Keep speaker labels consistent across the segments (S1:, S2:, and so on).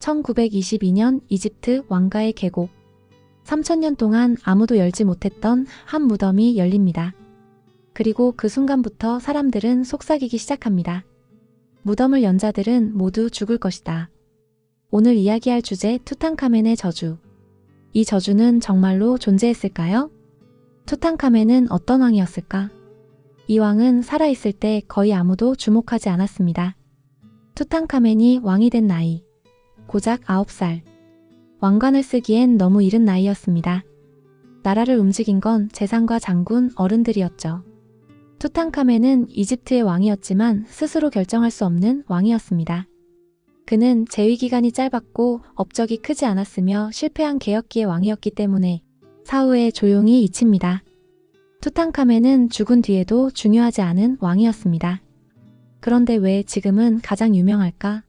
S1: 1922년 이집트 왕가의 계곡. 3000년 동안 아무도 열지 못했던 한 무덤이 열립니다. 그리고 그 순간부터 사람들은 속삭이기 시작합니다. 무덤을 연 자들은 모두 죽을 것이다. 오늘 이야기할 주제 투탕카멘의 저주. 이 저주는 정말로 존재했을까요? 투탕카멘은 어떤 왕이었을까? 이 왕은 살아있을 때 거의 아무도 주목하지 않았습니다. 투탕카멘이 왕이 된 나이. 고작 9살. 왕관을 쓰기엔 너무 이른 나이였습니다. 나라를 움직인 건 재상과 장군 어른들이었죠. 투탕카멘은 이집트의 왕이었지만 스스로 결정할 수 없는 왕이었습니다. 그는 재위기간이 짧았고 업적이 크지 않았으며 실패한 개혁기의 왕이었기 때문에 사후에 조용히 잊힙니다. 투탕카멘은 죽은 뒤에도 중요하지 않은 왕이었습니다. 그런데 왜 지금은 가장 유명할까?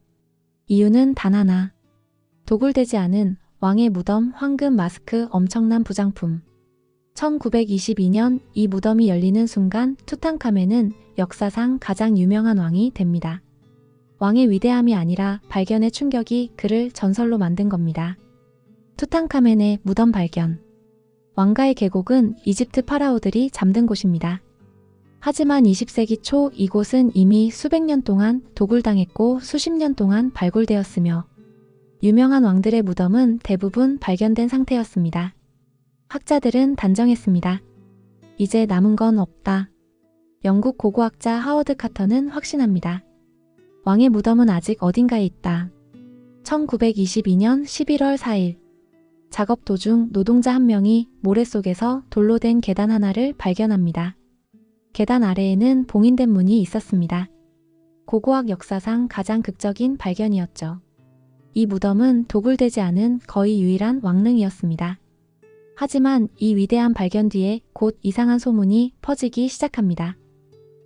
S1: 이유는 단 하나. 도굴되지 않은 왕의 무덤, 황금 마스크, 엄청난 부장품. 1922년 이 무덤이 열리는 순간 투탕카멘은 역사상 가장 유명한 왕이 됩니다. 왕의 위대함이 아니라 발견의 충격이 그를 전설로 만든 겁니다. 투탕카멘의 무덤 발견. 왕가의 계곡은 이집트 파라오들이 잠든 곳입니다. 하지만 20세기 초 이곳은 이미 수백 년 동안 도굴당했고 수십 년 동안 발굴되었으며 유명한 왕들의 무덤은 대부분 발견된 상태였습니다. 학자들은 단정했습니다. 이제 남은 건 없다. 영국 고고학자 하워드 카터는 확신합니다. 왕의 무덤은 아직 어딘가에 있다. 1922년 11월 4일 작업 도중 노동자 한 명이 모래 속에서 돌로 된 계단 하나를 발견합니다. 계단 아래에는 봉인된 문이 있었습니다. 고고학 역사상 가장 극적인 발견이었죠. 이 무덤은 도굴되지 않은 거의 유일한 왕릉이었습니다. 하지만 이 위대한 발견 뒤에 곧 이상한 소문이 퍼지기 시작합니다.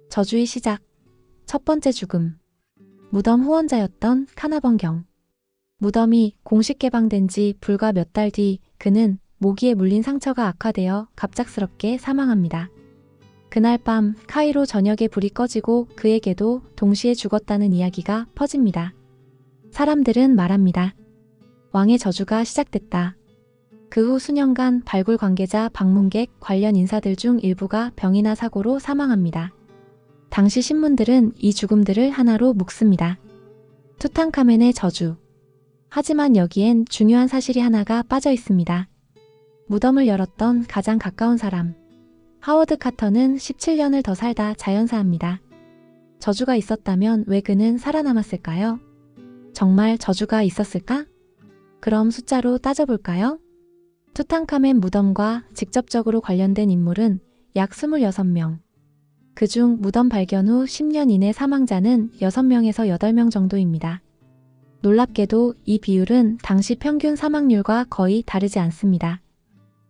S1: 저주의 시작. 첫 번째 죽음. 무덤 후원자였던 카나번경. 무덤이 공식 개방된 지 불과 몇 달 뒤 그는 모기에 물린 상처가 악화되어 갑작스럽게 사망합니다. 그날 밤 카이로 전역에 불이 꺼지고 그에게도 동시에 죽었다는 이야기가 퍼집니다. 사람들은 말합니다. 왕의 저주가 시작됐다. 그 후 수년간 발굴 관계자, 방문객, 관련 인사들 중 일부가 병이나 사고로 사망합니다. 당시 신문들은 이 죽음들을 하나로 묶습니다. 투탕카멘의 저주. 하지만 여기엔 중요한 사실이 하나가 빠져 있습니다. 무덤을 열었던 가장 가까운 사람. 하워드 카터는 17년을 더 살다 자연사합니다. 저주가 있었다면 왜 그는 살아남았을까요? 정말 저주가 있었을까? 그럼 숫자로 따져볼까요? 투탕카멘 무덤과 직접적으로 관련된 인물은 약 26명. 그중 무덤 발견 후 10년 이내 사망자는 6명에서 8명 정도입니다. 놀랍게도 이 비율은 당시 평균 사망률과 거의 다르지 않습니다.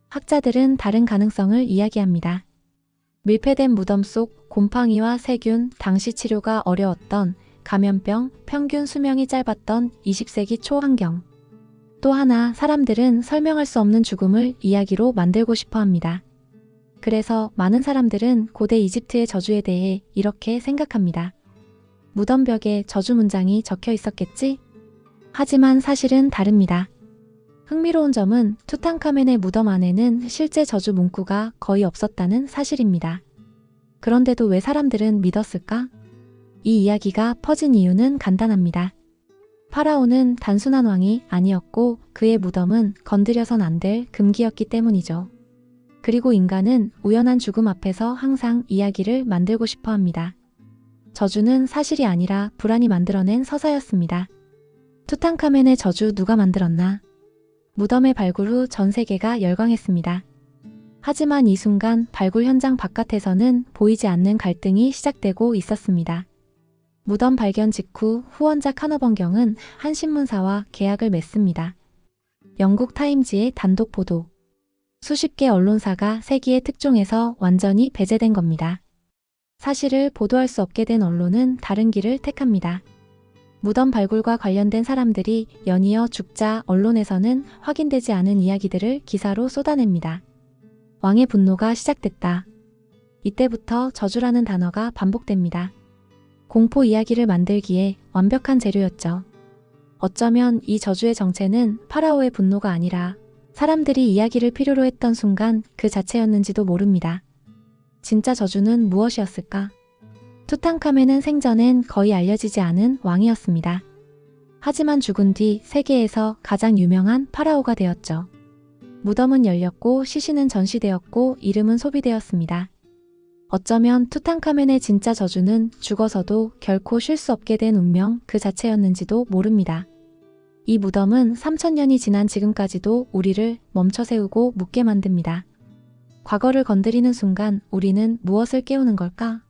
S1: 학자들은 다른 가능성을 이야기합니다. 밀폐된 무덤 속 곰팡이와 세균, 당시 치료가 어려웠던 감염병, 평균 수명이 짧았던 20세기 초 환경. 또 하나, 사람들은 설명할 수 없는 죽음을 이야기로 만들고 싶어 합니다. 그래서 많은 사람들은 고대 이집트의 저주에 대해 이렇게 생각합니다. 무덤벽에 저주 문장이 적혀 있었겠지? 하지만 사실은 다릅니다. 흥미로운 점은 투탕카멘의 무덤 안에는 실제 저주 문구가 거의 없었다는 사실입니다. 그런데도 왜 사람들은 믿었을까? 이 이야기가 퍼진 이유는 간단합니다. 파라오는 단순한 왕이 아니었고 그의 무덤은 건드려선 안 될 금기였기 때문이죠. 그리고 인간은 우연한 죽음 앞에서 항상 이야기를 만들고 싶어 합니다. 저주는 사실이 아니라 불안이 만들어낸 서사였습니다. 투탕카멘의 저주 누가 만들었나? 무덤의 발굴 후 전 세계가 열광했습니다. 하지만 이 순간 발굴 현장 바깥에서는 보이지 않는 갈등이 시작되고 있었습니다. 무덤 발견 직후 후원자 카너번경은 한 신문사와 계약을 맺습니다. 영국 타임지의 단독 보도. 수십 개 언론사가 세기의 특종에서 완전히 배제된 겁니다. 사실을 보도할 수 없게 된 언론은 다른 길을 택합니다. 무덤 발굴과 관련된 사람들이 연이어 죽자 언론에서는 확인되지 않은 이야기들을 기사로 쏟아냅니다. 왕의 분노가 시작됐다. 이때부터 저주라는 단어가 반복됩니다. 공포 이야기를 만들기에 완벽한 재료였죠. 어쩌면 이 저주의 정체는 파라오의 분노가 아니라 사람들이 이야기를 필요로 했던 순간 그 자체였는지도 모릅니다. 진짜 저주는 무엇이었을까? 투탕카멘은 생전엔 거의 알려지지 않은 왕이었습니다. 하지만 죽은 뒤 세계에서 가장 유명한 파라오가 되었죠. 무덤은 열렸고 시신은 전시되었고 이름은 소비되었습니다. 어쩌면 투탕카멘의 진짜 저주는 죽어서도 결코 쉴 수 없게 된 운명 그 자체였는지도 모릅니다. 이 무덤은 3000년이 지난 지금까지도 우리를 멈춰 세우고 묻게 만듭니다. 과거를 건드리는 순간 우리는 무엇을 깨우는 걸까?